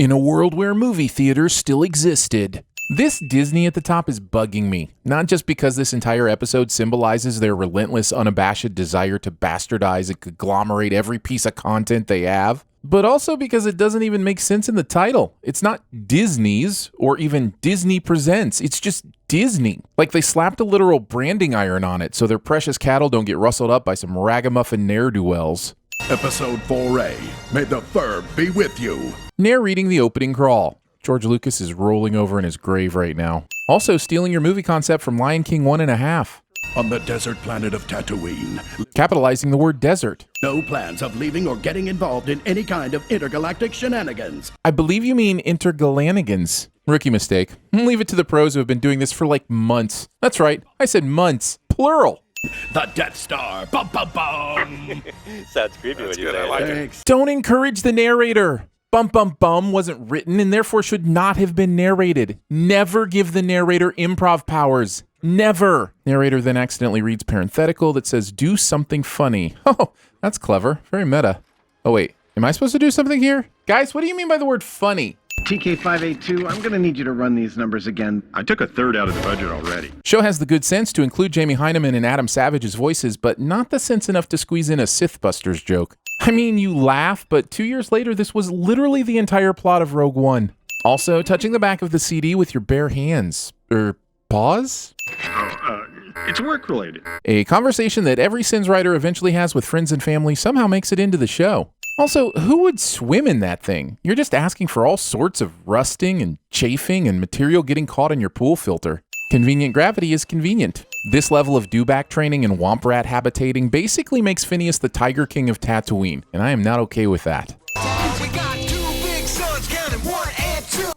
In a world where movie theaters still existed. This Disney at the top is bugging me, not just because this entire episode symbolizes their relentless, unabashed desire to bastardize and conglomerate every piece of content they have, but also because it doesn't even make sense in the title. It's not Disney's or even Disney Presents, it's just Disney. Like they slapped a literal branding iron on it so their precious cattle don't get rustled up by some ragamuffin ne'er-do-wells. Episode 4A, May the Ferb be with you. Narrating the opening crawl. George Lucas is rolling over in his grave right now. Also stealing your movie concept from Lion King 1.5. On the desert planet of Tatooine. Capitalizing the word desert. No plans of leaving or getting involved in any kind of intergalactic shenanigans. I believe you mean intergalanigans. Rookie mistake. Leave it to the pros who have been doing this for like months. That's right, I said months. Plural. The Death Star. Bum, bum, bum. Sounds creepy when you say it. Like it. Don't encourage the narrator. Bum Bum Bum wasn't written and therefore should not have been narrated. Never give the narrator improv powers. Never. Narrator then accidentally reads parenthetical that says, do something funny. Oh, that's clever. Very meta. Oh, wait. Am I supposed to do something here? Guys, what do you mean by the word funny? TK582, I'm going to need you to run these numbers again. I took a third out of the budget already. Show has the good sense to include Jamie Hyneman and Adam Savage's voices, but not the sense enough to squeeze in a Sithbusters joke. I mean, you laugh, but 2 years later, this was literally the entire plot of Rogue One. Also, touching the back of the CD with your bare hands. Paws? It's work-related. A conversation that every Sins writer eventually has with friends and family somehow makes it into the show. Also, who would swim in that thing? You're just asking for all sorts of rusting and chafing and material getting caught in your pool filter. Convenient gravity is convenient. This level of dewback training and womp rat habitating basically makes Phineas the Tiger King of Tatooine, and I am not okay with that.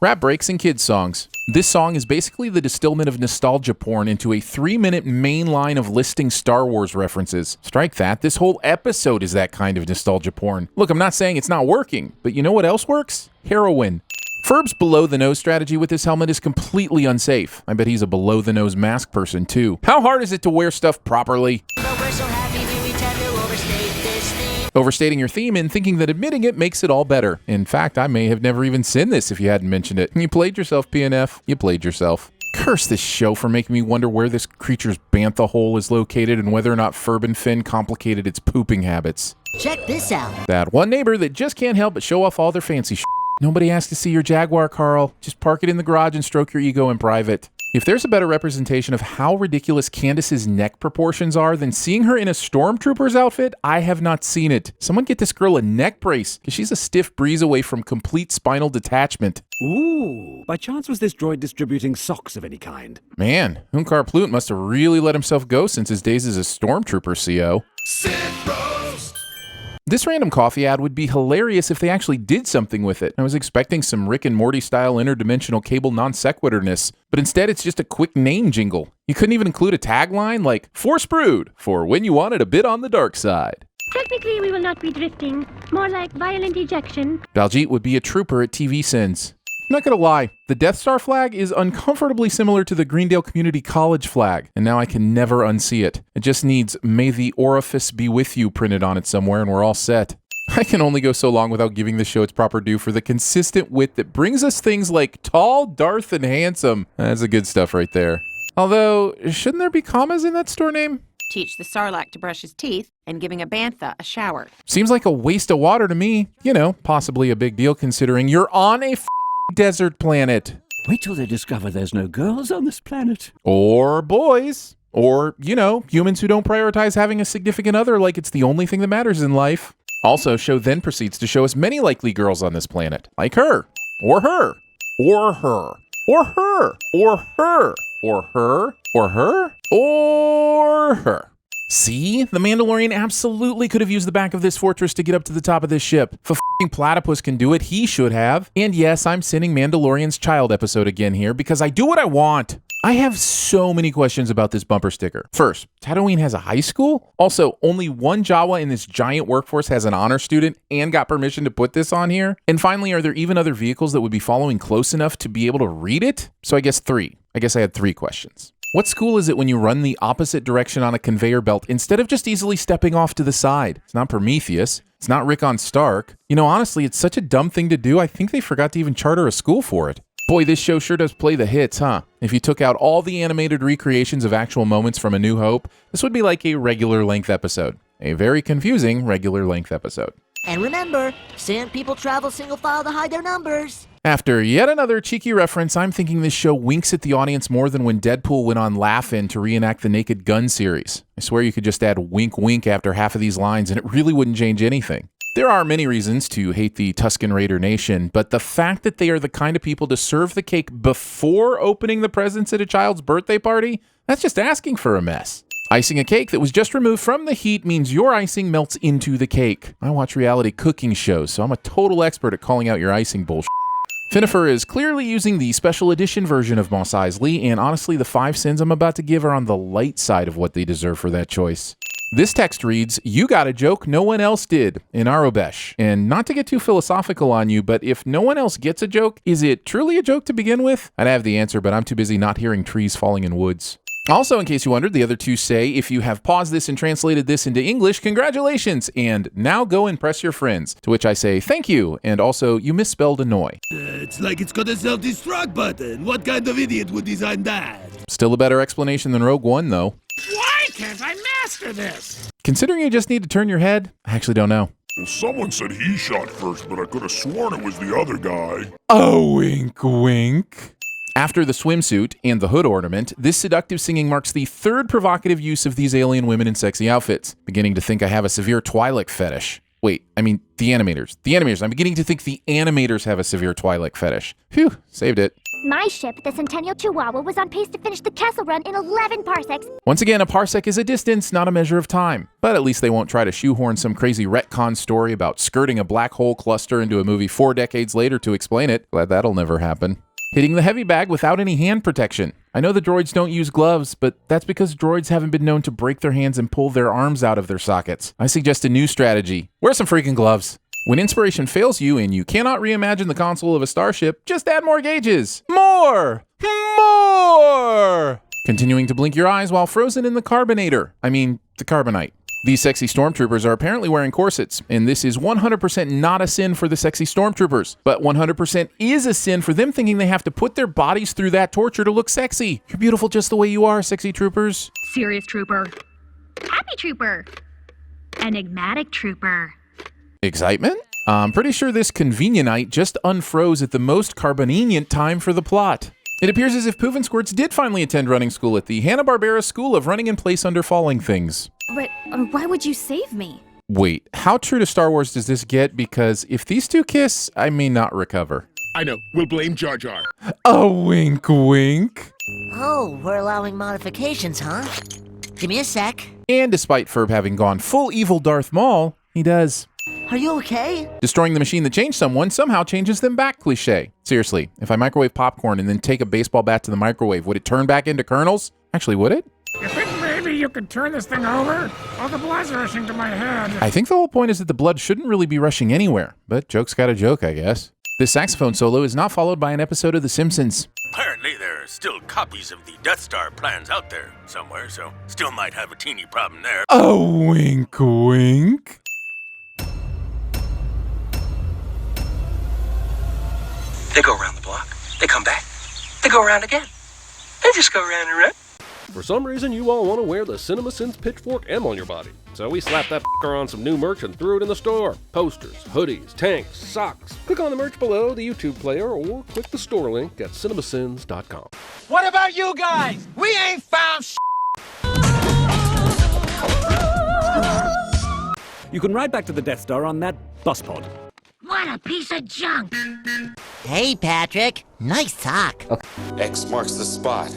Rap breaks and kids songs. This song is basically the distillment of nostalgia porn into a 3-minute main line of listing Star Wars references. Strike that, this whole episode is that kind of nostalgia porn. Look, I'm not saying it's not working, but you know what else works? Heroin. Ferb's below-the-nose strategy with this helmet is completely unsafe. I bet he's a below-the-nose mask person, too. How hard is it to wear stuff properly? But we're so happy we tend to overstate this theme. Overstating your theme and thinking that admitting it makes it all better. In fact, I may have never even seen this if you hadn't mentioned it. You played yourself, PNF. You played yourself. Curse this show for making me wonder where this creature's bantha hole is located and whether or not Ferb and Finn complicated its pooping habits. Check this out. That one neighbor that just can't help but show off all their fancy shit. Nobody asked to see your Jaguar, Carl. Just park it in the garage and stroke your ego in private. If there's a better representation of how ridiculous Candace's neck proportions are than seeing her in a stormtrooper's outfit, I have not seen it. Someone get this girl a neck brace, because she's a stiff breeze away from complete spinal detachment. Ooh, by chance was this droid distributing socks of any kind? Man, Unkar Plunt must have really let himself go since his days as a stormtrooper CO. This random coffee ad would be hilarious if they actually did something with it. I was expecting some Rick and Morty style interdimensional cable non sequiturness, but instead it's just a quick name jingle. You couldn't even include a tagline like, Force Brewed, for when you wanted a bit on the dark side. Technically, we will not be drifting. More like violent ejection. Baljeet would be a trooper at TVSins. I'm not gonna lie, the Death Star flag is uncomfortably similar to the Greendale Community College flag, and now I can never unsee it. It just needs May the Orifice Be With You printed on it somewhere and we're all set. I can only go so long without giving the show its proper due for the consistent wit that brings us things like tall, Darth, and handsome. That's the good stuff right there. Although, shouldn't there be commas in that store name? Teach the Sarlacc to brush his teeth, and giving a bantha a shower. Seems like a waste of water to me. You know, possibly a big deal considering you're on a desert planet. Wait till they discover there's no girls on this planet. Or boys. Or, you know, humans who don't prioritize having a significant other like it's the only thing that matters in life. Also, show then proceeds to show us many likely girls on this planet. Like her. Or her. Or her. Or her. Or her. Or her. Or her. Or her. See? The Mandalorian absolutely could have used the back of this fortress to get up to the top of this ship. If a f***ing platypus can do it, he should have. And yes, I'm sending Mandalorian's child episode again here because I do what I want. I have so many questions about this bumper sticker. First, Tatooine has a high school? Also, only one Jawa in this giant workforce has an honor student and got permission to put this on here? And finally, are there even other vehicles that would be following close enough to be able to read it? So I guess I had three questions. What school is it when you run the opposite direction on a conveyor belt instead of just easily stepping off to the side? It's not Prometheus. It's not Rickon Stark. You know, honestly, it's such a dumb thing to do. I think they forgot to even charter a school for it. Boy, this show sure does play the hits, huh? If you took out all the animated recreations of actual moments from A New Hope, this would be like a regular length episode. A very confusing regular length episode. And remember, sand people travel single file to hide their numbers. After yet another cheeky reference, I'm thinking this show winks at the audience more than when Deadpool went on Laugh-In to reenact the Naked Gun series. I swear you could just add wink wink after half of these lines and it really wouldn't change anything. There are many reasons to hate the Tusken Raider Nation, but the fact that they are the kind of people to serve the cake before opening the presents at a child's birthday party, that's just asking for a mess. Icing a cake that was just removed from the heat means your icing melts into the cake. I watch reality cooking shows, so I'm a total expert at calling out your icing bullshit. Finnifer is clearly using the special edition version of Mos Eisley, and honestly, the 5 sins I'm about to give are on the light side of what they deserve for that choice. This text reads, "You got a joke no one else did," in Arobesh. And not to get too philosophical on you, but if no one else gets a joke, is it truly a joke to begin with? I'd have the answer, but I'm too busy not hearing trees falling in woods. Also, in case you wondered, the other two say, if you have paused this and translated this into English, congratulations, and now go impress your friends. To which I say, thank you, and also, you misspelled annoy. It's like it's got a self-destruct button. What kind of idiot would design that? Still a better explanation than Rogue One, though. Why can't I master this? Considering you just need to turn your head, I actually don't know. Well, someone said he shot first, but I could have sworn it was the other guy. Oh, wink, wink. After the swimsuit and the hood ornament, this seductive singing marks the third provocative use of these alien women in sexy outfits. Beginning to think I have a severe Twi'lek fetish. Wait, I mean, the animators. I'm beginning to think the animators have a severe Twi'lek fetish. Phew, saved it. My ship, the Centennial Chihuahua, was on pace to finish the Kessel Run in 11 parsecs. Once again, a parsec is a distance, not a measure of time. But at least they won't try to shoehorn some crazy retcon story about skirting a black hole cluster into a movie 4 decades later to explain it. Glad that'll never happen. Hitting the heavy bag without any hand protection. I know the droids don't use gloves, but that's because droids haven't been known to break their hands and pull their arms out of their sockets. I suggest a new strategy. Wear some freaking gloves. When inspiration fails you and you cannot reimagine the console of a starship, just add more gauges. More! Continuing to blink your eyes while frozen in the carbonator. The carbonite. These sexy stormtroopers are apparently wearing corsets, and this is 100% not a sin for the sexy stormtroopers, but 100% is a sin for them thinking they have to put their bodies through that torture to look sexy. You're beautiful just the way you are, sexy troopers. Serious trooper. Happy trooper. Enigmatic trooper. Excitement? I'm pretty sure this convenientite just unfroze at the most carbonenient time for the plot. It appears as if Poof and Squirts did finally attend running school at the Hanna-Barbera School of Running in Place Under Falling Things. But why would you save me? Wait, how true to Star Wars does this get? Because if these two kiss, I may not recover. I know. We'll blame Jar Jar. A wink wink. Oh, we're allowing modifications, huh? Give me a sec. And despite Ferb having gone full evil Darth Maul, he does. Are you okay? Destroying the machine that changed someone somehow changes them back, cliche. Seriously, if I microwave popcorn and then take a baseball bat to the microwave, would it turn back into kernels? Actually, would it? You think maybe you could turn this thing over? All the blood's rushing to my head. I think the whole point is that the blood shouldn't really be rushing anywhere, but joke's got a joke, I guess. This saxophone solo is not followed by an episode of The Simpsons. Apparently there are still copies of the Death Star plans out there somewhere, so still might have a teeny problem there. A wink wink. They go around the block, they come back, they go around again. They just go around and around. For some reason, you all want to wear the CinemaSins Pitchfork M on your body. So we slapped that f***er on some new merch and threw it in the store. Posters, hoodies, tanks, socks. Click on the merch below the YouTube player or click the store link at cinemasins.com. What about you guys? We ain't found shit. You can ride back to the Death Star on that bus pod. What a piece of junk! Hey, Patrick. Nice sock. Okay. X marks the spot.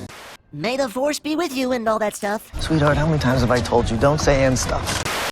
May the Force be with you and all that stuff. Sweetheart, how many times have I told you, don't say and stuff?